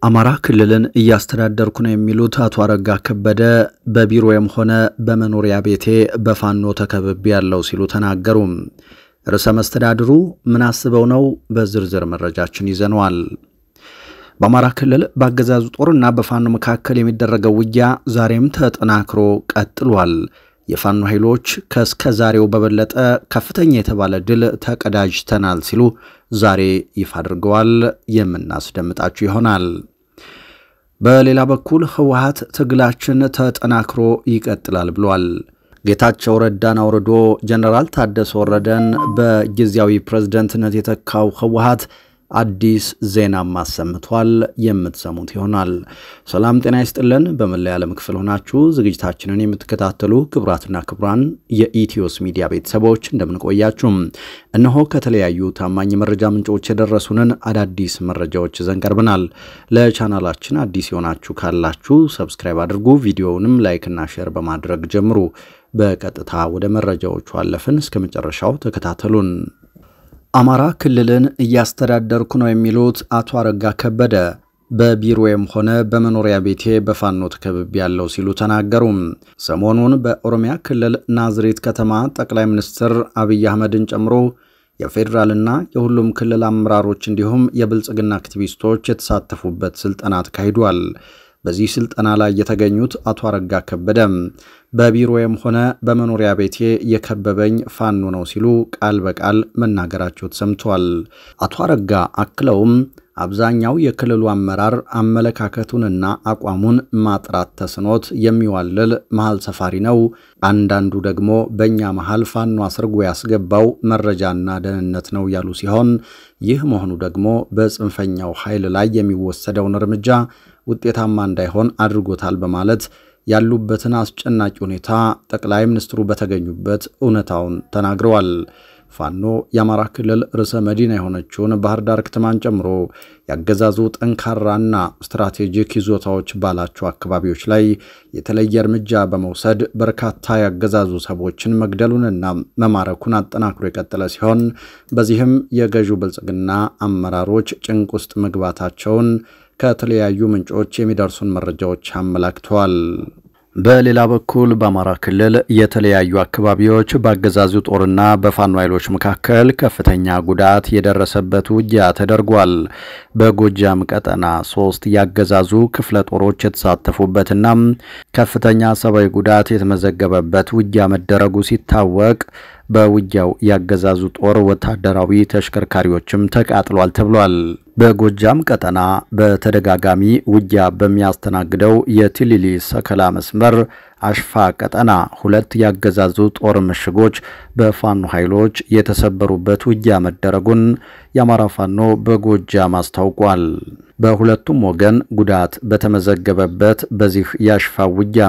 አማራ ክልልን እያስተዳደርኩ ነው የሚሉት አቶ አረጋ ከበደ በቢሮዬም ሆነ በመኖሪያ ቤቴ በፋኖ ተከብቤ ያለው ሲሉ ተናገሩ። ርዕሰ መስተዳድሩ ምን አስበው ነው? በዝርዝር መረጃችን ይዘነዋል። በአማራ ክልል በአገዛዙ ጦርና በፋኖ መካከል የሚደረገው ውጊያ ዛሬም ተጠናክሮ ቀጥሏል። የፋኖ ኃይሎች ከስከዛሬው በበለጠ ከፍተኛ የተባለ ድል ተቀዳጅተናል ሲሉ ዛሬ ይፋ አድርገዋል። የምናስደምጣችሁ ይሆናል። በሌላ በኩል ህወሓት ትግላችን ተጠናክሮ ይቀጥላል ብሏል። ጌታቸው ረዳን አውርዶ ጀነራል ታደሰ ወረደን በጊዜያዊ ፕሬዝዳንትነት የተካው ህወሓት አዲስ ዜና ማሰምቷል። የምትሰሙት ይሆናል። ሰላም ጤና ይስጥልን። በመላ ዓለም ክፍል ሆናችሁ ዝግጅታችንን የምትከታተሉ ክቡራትና ክቡራን የኢትዮስ ሚዲያ ቤተሰቦች እንደምን ቆያችሁ? እነሆ ከተለያዩ ታማኝ መረጃ ምንጮች የደረሱንን አዳዲስ መረጃዎች ይዘን ቀርበናል። ለቻናላችን አዲስ የሆናችሁ ካላችሁ ሰብስክራይብ አድርጉ፣ ቪዲዮውንም ላይክ እና ሼር በማድረግ ጀምሩ። በቀጥታ ወደ መረጃዎቹ አለፍን። እስከ መጨረሻው ተከታተሉን። አማራ ክልልን እያስተዳደርኩ ነው የሚሉት አቶ አረጋ ከበደ በቢሮዬም ሆነ በመኖሪያ ቤቴ በፋኖ ተከብቤ ያለው ሲሉ ተናገሩ። ሰሞኑን በኦሮሚያ ክልል ናዝሬት ከተማ ጠቅላይ ሚኒስትር አብይ አህመድን ጨምሮ የፌደራልና የሁሉም ክልል አመራሮች እንዲሁም የብልጽግና አክቲቪስቶች የተሳተፉበት ስልጠና ተካሂዷል። በዚህ ስልጠና ላይ የተገኙት አቶ አረጋ ከበደ በቢሮዬም ሆነ በመኖሪያ ቤቴ የከበበኝ ፋኖ ነው ሲሉ ቃል በቃል መናገራቸው ተሰምቷል። አቶ አረጋ አክለውም አብዛኛው የክልሉ አመራር አመለካከቱንና አቋሙን ማጥራት ተስኖት የሚዋልል መሃል ሰፋሪ ነው። አንዳንዱ ደግሞ በእኛ መሃል ፋኖ አስርጎ ያስገባው መረጃና ደህንነት ነው ያሉ ሲሆን ይህ መሆኑ ደግሞ በጽንፈኛው ኃይል ላይ የሚወሰደውን እርምጃ ውጤታማ እንዳይሆን አድርጎታል በማለት ያሉበትን አስጨናቂ ሁኔታ ጠቅላይ ሚኒስትሩ በተገኙበት እውነታውን ተናግረዋል። ፋኖ የአማራ ክልል ርዕሰ መዲና የሆነችውን ባህር ዳር ከተማን ጨምሮ ያገዛዙ ጠንካራና ስትራቴጂክ ይዞታዎች ባላቸው አካባቢዎች ላይ የተለየ እርምጃ በመውሰድ በርካታ ያገዛዙ ሰዎችን መግደሉንና መማረኩን አጠናክሮ የቀጠለ ሲሆን በዚህም የገዢው ብልጽግና አመራሮች ጭንቅ ውስጥ መግባታቸውን ከተለያዩ ምንጮች የሚደርሱን መረጃዎች አመላክተዋል። በሌላ በኩል በአማራ ክልል የተለያዩ አካባቢዎች በአገዛዙ ጦርና በፋኖ ኃይሎች መካከል ከፍተኛ ጉዳት የደረሰበት ውጊያ ተደርጓል። በጎጃም ቀጠና 3 ያገዛዙ ክፍለ ጦሮች የተሳተፉበትና ከፍተኛ ሰብአዊ ጉዳት የተመዘገበበት ውጊያ መደረጉ ሲታወቅ በውጊያው ያገዛዙ ጦር ወታደራዊ ተሽከርካሪዎችም ተቃጥሏል ተብሏል። በጎጃም ቀጠና በተደጋጋሚ ውጊያ በሚያስተናግደው የቲሊሊ ሰከላ መስመር አሽፋ ቀጠና 2 ያገዛዙ ጦር ምሽጎች በፋኖ ኃይሎች የተሰበሩበት ውጊያ መደረጉን የአማራ ፋኖ በጎጃም አስታውቋል። በሁለቱም ወገን ጉዳት በተመዘገበበት በዚህ ያሽፋ ውጊያ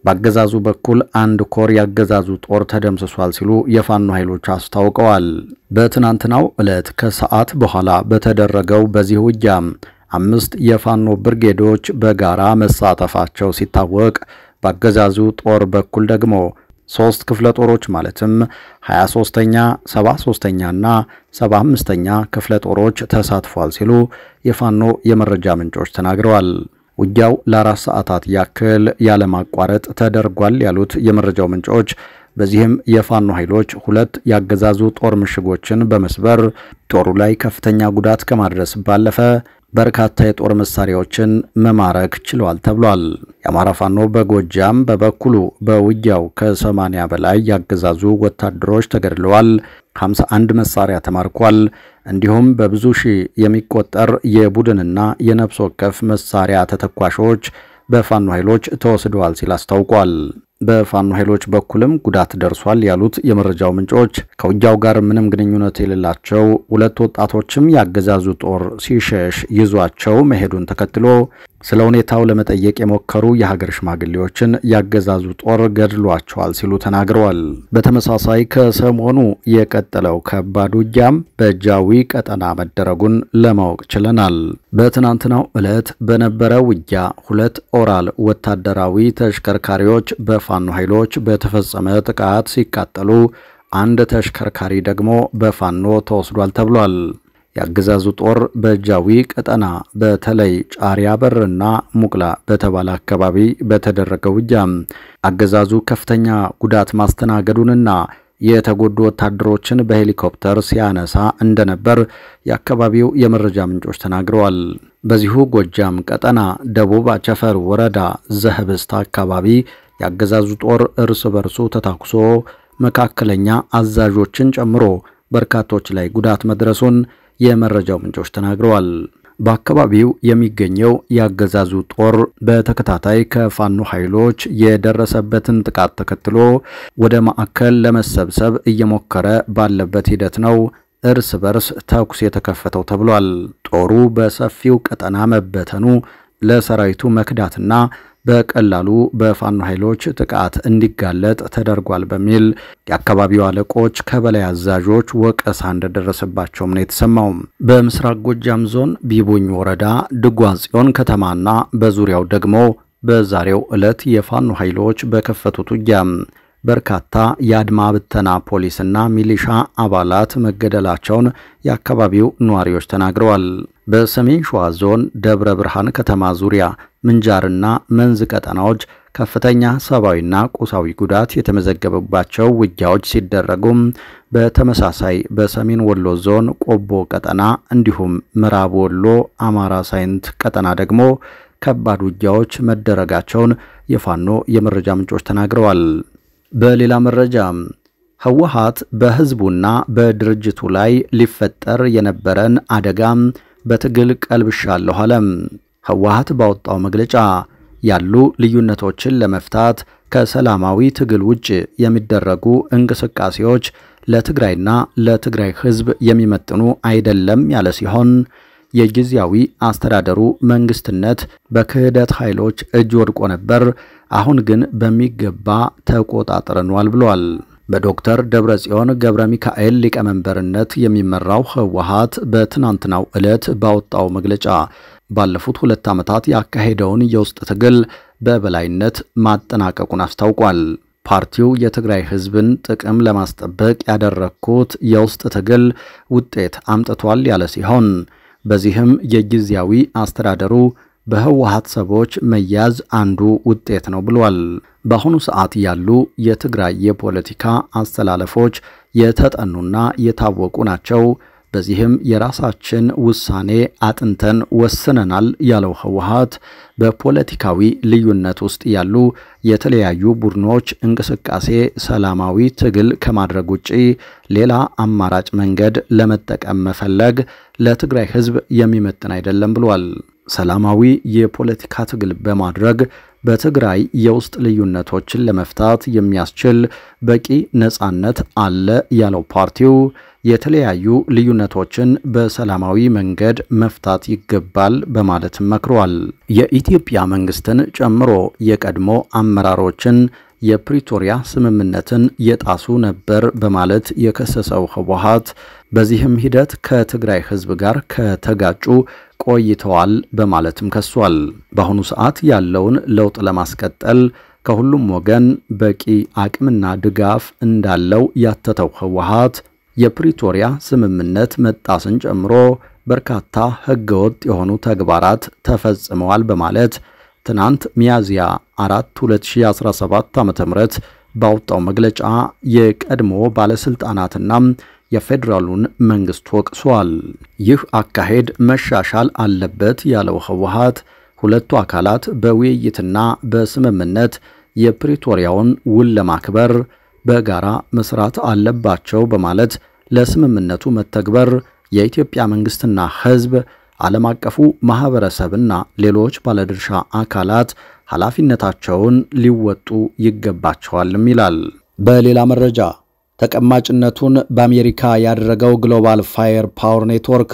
በአገዛዙ በኩል አንድ ኮር ያገዛዙ ጦር ተደምስሷል ሲሉ የፋኖ ኃይሎች አስታውቀዋል። በትናንትናው ዕለት ከሰዓት በኋላ በተደረገው በዚህ ውጊያ 5 የፋኖ ብርጌዶች በጋራ መሳተፋቸው ሲታወቅ በአገዛዙ ጦር በኩል ደግሞ 3 ክፍለ ጦሮች ማለትም 23ኛ 73ኛና 75ኛ ክፍለ ጦሮች ተሳትፏል ሲሉ የፋኖ የመረጃ ምንጮች ተናግረዋል። ውጊያው ለ4 ሰዓታት ያክል ያለማቋረጥ ተደርጓል ያሉት የመረጃው ምንጮች በዚህም የፋኖ ኃይሎች 2 ያገዛዙ ጦር ምሽጎችን በመስበር ጦሩ ላይ ከፍተኛ ጉዳት ከማድረስ ባለፈ በርካታ የጦር መሳሪያዎችን መማረክ ችሏል ተብሏል። የአማራ ፋኖ በጎጃም በበኩሉ በውጊያው ከ80 በላይ ያገዛዙ ወታደሮች ተገድለዋል፣ 51 መሳሪያ ተማርኳል፣ እንዲሁም በብዙ ሺህ የሚቆጠር የቡድንና የነፍስ ወከፍ መሳሪያ ተተኳሾች በፋኖ ኃይሎች ተወስደዋል ሲል አስታውቋል። በፋኖ ኃይሎች በኩልም ጉዳት ደርሷል ያሉት የመረጃው ምንጮች ከውጊያው ጋር ምንም ግንኙነት የሌላቸው 2 ወጣቶችም ያገዛዙ ጦር ሲሸሽ ይዟቸው መሄዱን ተከትሎ ስለ ሁኔታው ለመጠየቅ የሞከሩ የሀገር ሽማግሌዎችን ያገዛዙ ጦር ገድሏቸዋል ሲሉ ተናግረዋል። በተመሳሳይ ከሰሞኑ የቀጠለው ከባድ ውጊያም በጃዊ ቀጠና መደረጉን ለማወቅ ችለናል። በትናንትናው ዕለት በነበረው ውጊያ 2 ኦራል ወታደራዊ ተሽከርካሪዎች በፋኖ ኃይሎች በተፈጸመ ጥቃት ሲቃጠሉ አንድ ተሽከርካሪ ደግሞ በፋኖ ተወስዷል ተብሏል። የአገዛዙ ጦር በጃዊ ቀጠና በተለይ ጫሪያ በርና ሙቅላ በተባለ አካባቢ በተደረገው ውጊያ አገዛዙ ከፍተኛ ጉዳት ማስተናገዱንና የተጎዱ ወታደሮችን በሄሊኮፕተር ሲያነሳ እንደነበር የአካባቢው የመረጃ ምንጮች ተናግረዋል። በዚሁ ጎጃም ቀጠና ደቡብ አቸፈር ወረዳ ዘህብስት አካባቢ የአገዛዙ ጦር እርስ በርሱ ተታኩሶ መካከለኛ አዛዦችን ጨምሮ በርካቶች ላይ ጉዳት መድረሱን የመረጃው ምንጮች ተናግረዋል። በአካባቢው የሚገኘው የአገዛዙ ጦር በተከታታይ ከፋኖ ኃይሎች የደረሰበትን ጥቃት ተከትሎ ወደ ማዕከል ለመሰብሰብ እየሞከረ ባለበት ሂደት ነው እርስ በርስ ተኩስ የተከፈተው ተብሏል። ጦሩ በሰፊው ቀጠና መበተኑ ለሰራዊቱ መክዳትና በቀላሉ በፋኖ ኃይሎች ጥቃት እንዲጋለጥ ተደርጓል በሚል የአካባቢው አለቆች ከበላይ አዛዦች ወቀሳ እንደደረሰባቸው ነው የተሰማው። በምስራቅ ጎጃም ዞን ቢቡኝ ወረዳ ድጓጽዮን ከተማና በዙሪያው ደግሞ በዛሬው ዕለት የፋኖ ኃይሎች በከፈቱት ውጊያ በርካታ የአድማ ብተና ፖሊስና ሚሊሻ አባላት መገደላቸውን የአካባቢው ነዋሪዎች ተናግረዋል። በሰሜን ሸዋ ዞን ደብረ ብርሃን ከተማ ዙሪያ ምንጃርና መንዝ ቀጠናዎች ከፍተኛ ሰብአዊና ቁሳዊ ጉዳት የተመዘገበባቸው ውጊያዎች ሲደረጉም በተመሳሳይ በሰሜን ወሎ ዞን ቆቦ ቀጠና እንዲሁም ምዕራብ ወሎ አማራ ሳይንት ቀጠና ደግሞ ከባድ ውጊያዎች መደረጋቸውን የፋኖ የመረጃ ምንጮች ተናግረዋል። በሌላ መረጃ ህወሓት በህዝቡና በድርጅቱ ላይ ሊፈጠር የነበረን አደጋ በትግል ቀልብሻለሁ አለ። ህወሓት ባወጣው መግለጫ ያሉ ልዩነቶችን ለመፍታት ከሰላማዊ ትግል ውጭ የሚደረጉ እንቅስቃሴዎች ለትግራይና ለትግራይ ህዝብ የሚመጥኑ አይደለም ያለ ሲሆን የጊዜያዊ አስተዳደሩ መንግስትነት በክህደት ኃይሎች እጅ ወድቆ ነበር፣ አሁን ግን በሚገባ ተቆጣጥረናል ብሏል። በዶክተር ደብረጽዮን ገብረ ሚካኤል ሊቀመንበርነት የሚመራው ህወሓት በትናንትናው ዕለት ባወጣው መግለጫ ባለፉት 2 ዓመታት ያካሄደውን የውስጥ ትግል በበላይነት ማጠናቀቁን አስታውቋል። ፓርቲው የትግራይ ህዝብን ጥቅም ለማስጠበቅ ያደረኩት የውስጥ ትግል ውጤት አምጥቷል ያለ ሲሆን በዚህም የጊዜያዊ አስተዳደሩ በህወሓት ሰዎች መያዝ አንዱ ውጤት ነው ብሏል። በአሁኑ ሰዓት ያሉ የትግራይ የፖለቲካ አስተላለፎች የተጠኑና የታወቁ ናቸው። በዚህም የራሳችን ውሳኔ አጥንተን ወስነናል ያለው ህወሓት በፖለቲካዊ ልዩነት ውስጥ ያሉ የተለያዩ ቡድኖች እንቅስቃሴ ሰላማዊ ትግል ከማድረግ ውጪ ሌላ አማራጭ መንገድ ለመጠቀም መፈለግ ለትግራይ ህዝብ የሚመጥን አይደለም ብሏል። ሰላማዊ የፖለቲካ ትግል በማድረግ በትግራይ የውስጥ ልዩነቶችን ለመፍታት የሚያስችል በቂ ነጻነት አለ ያለው ፓርቲው የተለያዩ ልዩነቶችን በሰላማዊ መንገድ መፍታት ይገባል በማለት መክሯል። የኢትዮጵያ መንግስትን ጨምሮ የቀድሞ አመራሮችን የፕሪቶሪያ ስምምነትን የጣሱ ነበር በማለት የከሰሰው ህወሓት በዚህም ሂደት ከትግራይ ህዝብ ጋር ከተጋጩ ቆይተዋል በማለትም ከሷል። በአሁኑ ሰዓት ያለውን ለውጥ ለማስቀጠል ከሁሉም ወገን በቂ አቅምና ድጋፍ እንዳለው ያተተው ህወሓት የፕሪቶሪያ ስምምነት መጣስን ጨምሮ በርካታ ህገወጥ የሆኑ ተግባራት ተፈጽመዋል በማለት ትናንት ሚያዝያ 4 2017 ዓ.ም ባወጣው መግለጫ የቀድሞ ባለስልጣናትና የፌደራሉን መንግስት ወቅሷል። ይህ አካሄድ መሻሻል አለበት ያለው ህወሓት ሁለቱ አካላት በውይይትና በስምምነት የፕሪቶሪያውን ውል ለማክበር በጋራ መስራት አለባቸው በማለት ለስምምነቱ መተግበር የኢትዮጵያ መንግስትና ህዝብ ዓለም አቀፉ ማህበረሰብና ሌሎች ባለድርሻ አካላት ኃላፊነታቸውን ሊወጡ ይገባቸዋልም ይላል። በሌላ መረጃ ተቀማጭነቱን በአሜሪካ ያደረገው ግሎባል ፋየር ፓወር ኔትወርክ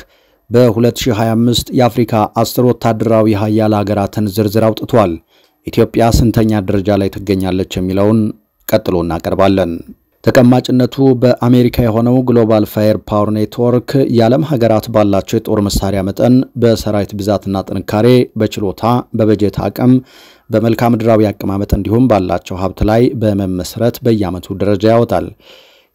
በ2025 የአፍሪካ 10 ወታደራዊ ኃያል ሀገራትን ዝርዝር አውጥቷል። ኢትዮጵያ ስንተኛ ደረጃ ላይ ትገኛለች የሚለውን ቀጥሎ እናቀርባለን። ተቀማጭነቱ በአሜሪካ የሆነው ግሎባል ፋየር ፓወር ኔትወርክ የዓለም ሀገራት ባላቸው የጦር መሳሪያ መጠን፣ በሰራዊት ብዛትና ጥንካሬ፣ በችሎታ፣ በበጀት አቅም፣ በመልክዓ ምድራዊ አቀማመጥ እንዲሁም ባላቸው ሀብት ላይ በመመስረት በየዓመቱ ደረጃ ያወጣል።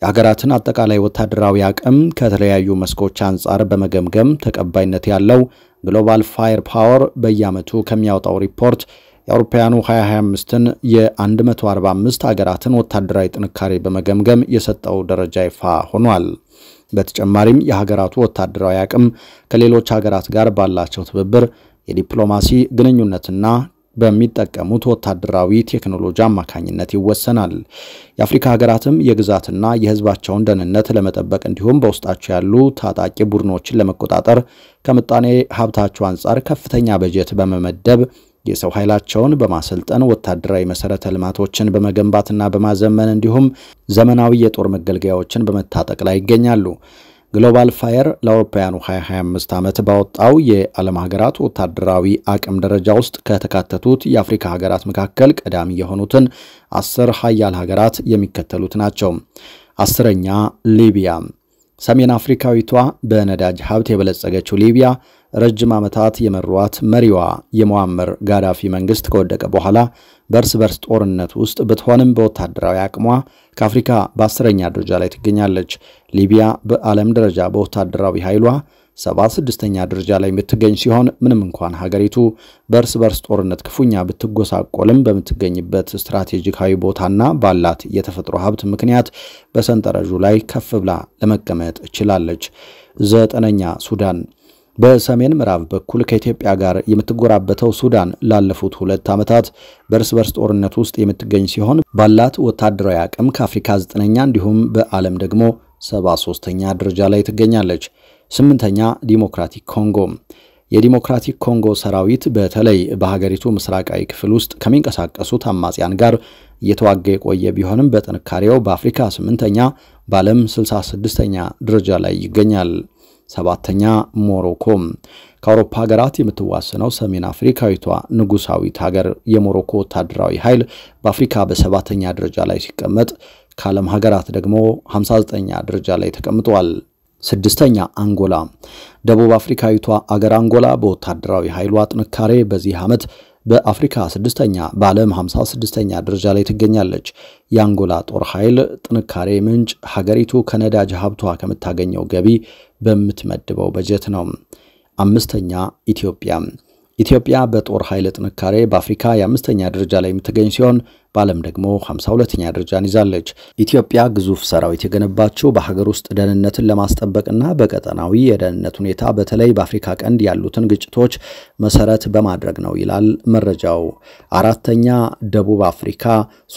የሀገራትን አጠቃላይ ወታደራዊ አቅም ከተለያዩ መስኮች አንጻር በመገምገም ተቀባይነት ያለው ግሎባል ፋየር ፓወር በየዓመቱ ከሚያወጣው ሪፖርት የአውሮፓውያኑ 2025ን የ145 ሀገራትን ወታደራዊ ጥንካሬ በመገምገም የሰጠው ደረጃ ይፋ ሆኗል። በተጨማሪም የሀገራቱ ወታደራዊ አቅም ከሌሎች ሀገራት ጋር ባላቸው ትብብር የዲፕሎማሲ ግንኙነትና በሚጠቀሙት ወታደራዊ ቴክኖሎጂ አማካኝነት ይወሰናል። የአፍሪካ ሀገራትም የግዛትና የህዝባቸውን ደህንነት ለመጠበቅ እንዲሁም በውስጣቸው ያሉ ታጣቂ ቡድኖችን ለመቆጣጠር ከምጣኔ ሀብታቸው አንጻር ከፍተኛ በጀት በመመደብ የሰው ኃይላቸውን በማሰልጠን ወታደራዊ መሰረተ ልማቶችን በመገንባትና በማዘመን እንዲሁም ዘመናዊ የጦር መገልገያዎችን በመታጠቅ ላይ ይገኛሉ። ግሎባል ፋየር ለአውሮፓውያኑ 2025 ዓመት ባወጣው የዓለም ሀገራት ወታደራዊ አቅም ደረጃ ውስጥ ከተካተቱት የአፍሪካ ሀገራት መካከል ቀዳሚ የሆኑትን 10 ሀያል ሀገራት የሚከተሉት ናቸው። 10ኛ ሊቢያ። ሰሜን አፍሪካዊቷ በነዳጅ ሀብት የበለጸገችው ሊቢያ ረጅም ዓመታት የመሯት መሪዋ የሙአመር ጋዳፊ መንግስት ከወደቀ በኋላ በርስ በርስ ጦርነት ውስጥ ብትሆንም በወታደራዊ አቅሟ ከአፍሪካ በ10ኛ ደረጃ ላይ ትገኛለች። ሊቢያ በዓለም ደረጃ በወታደራዊ ኃይሏ 76ኛ ደረጃ ላይ የምትገኝ ሲሆን ምንም እንኳን ሀገሪቱ በርስ በርስ ጦርነት ክፉኛ ብትጎሳቆልም በምትገኝበት ስትራቴጂካዊ ቦታና ባላት የተፈጥሮ ሀብት ምክንያት በሰንጠረዡ ላይ ከፍ ብላ ለመቀመጥ ችላለች። 9ኛ ሱዳን። በሰሜን ምዕራብ በኩል ከኢትዮጵያ ጋር የምትጎራበተው ሱዳን ላለፉት 2 ዓመታት በርስ በርስ ጦርነት ውስጥ የምትገኝ ሲሆን ባላት ወታደራዊ አቅም ከአፍሪካ 9ኛ እንዲሁም በዓለም ደግሞ 73ኛ ደረጃ ላይ ትገኛለች። 8ኛ ዲሞክራቲክ ኮንጎ። የዲሞክራቲክ ኮንጎ ሰራዊት በተለይ በሀገሪቱ ምስራቃዊ ክፍል ውስጥ ከሚንቀሳቀሱት አማጽያን ጋር እየተዋጋ የቆየ ቢሆንም በጥንካሬው በአፍሪካ 8ኛ በዓለም 66ኛ ደረጃ ላይ ይገኛል። 7ኛ ሞሮኮ። ከአውሮፓ ሀገራት የምትዋሰነው ሰሜን አፍሪካዊቷ ንጉሳዊት ሀገር የሞሮኮ ወታደራዊ ኃይል በአፍሪካ በ7ኛ ደረጃ ላይ ሲቀመጥ ከዓለም ሀገራት ደግሞ 59ኛ ደረጃ ላይ ተቀምጧል። 6ኛ አንጎላ። ደቡብ አፍሪካዊቷ አገር አንጎላ በወታደራዊ ኃይሏ ጥንካሬ በዚህ ዓመት በአፍሪካ 6ኛ በዓለም 56ኛ ደረጃ ላይ ትገኛለች። የአንጎላ ጦር ኃይል ጥንካሬ ምንጭ ሀገሪቱ ከነዳጅ ሀብቷ ከምታገኘው ገቢ በምትመድበው በጀት ነው። 5ኛ ኢትዮጵያ። ኢትዮጵያ በጦር ኃይል ጥንካሬ በአፍሪካ የ5ኛ ደረጃ ላይ የምትገኝ ሲሆን በዓለም ደግሞ 52ኛ ደረጃን ይዛለች። ኢትዮጵያ ግዙፍ ሰራዊት የገነባቸው በሀገር ውስጥ ደህንነትን ለማስጠበቅና በቀጠናዊ የደህንነት ሁኔታ በተለይ በአፍሪካ ቀንድ ያሉትን ግጭቶች መሰረት በማድረግ ነው ይላል መረጃው። 4ኛ ደቡብ አፍሪካ፣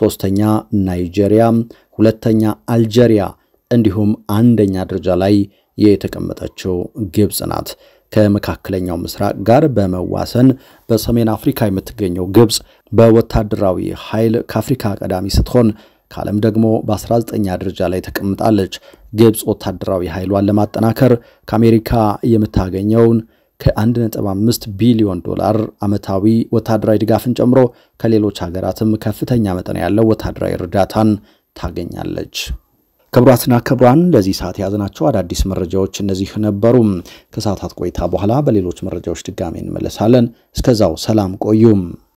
3ኛ ናይጄሪያ፣ 2ኛ አልጄሪያ እንዲሁም 1ኛ ደረጃ ላይ የተቀመጠችው ግብጽ ናት። ከመካከለኛው ምስራቅ ጋር በመዋሰን በሰሜን አፍሪካ የምትገኘው ግብጽ በወታደራዊ ኃይል ከአፍሪካ ቀዳሚ ስትሆን ከዓለም ደግሞ በ19ኛ ደረጃ ላይ ተቀምጣለች። ግብጽ ወታደራዊ ኃይሏን ለማጠናከር ከአሜሪካ የምታገኘውን ከ1.5 ቢሊዮን ዶላር ዓመታዊ ወታደራዊ ድጋፍን ጨምሮ ከሌሎች ሀገራትም ከፍተኛ መጠን ያለው ወታደራዊ እርዳታን ታገኛለች። ክቡራትና ክቡራን ለዚህ ሰዓት ያዝናቸው አዳዲስ መረጃዎች እነዚህ ነበሩ። ከሰዓታት ቆይታ በኋላ በሌሎች መረጃዎች ድጋሜ እንመለሳለን። እስከዛው ሰላም ቆዩም።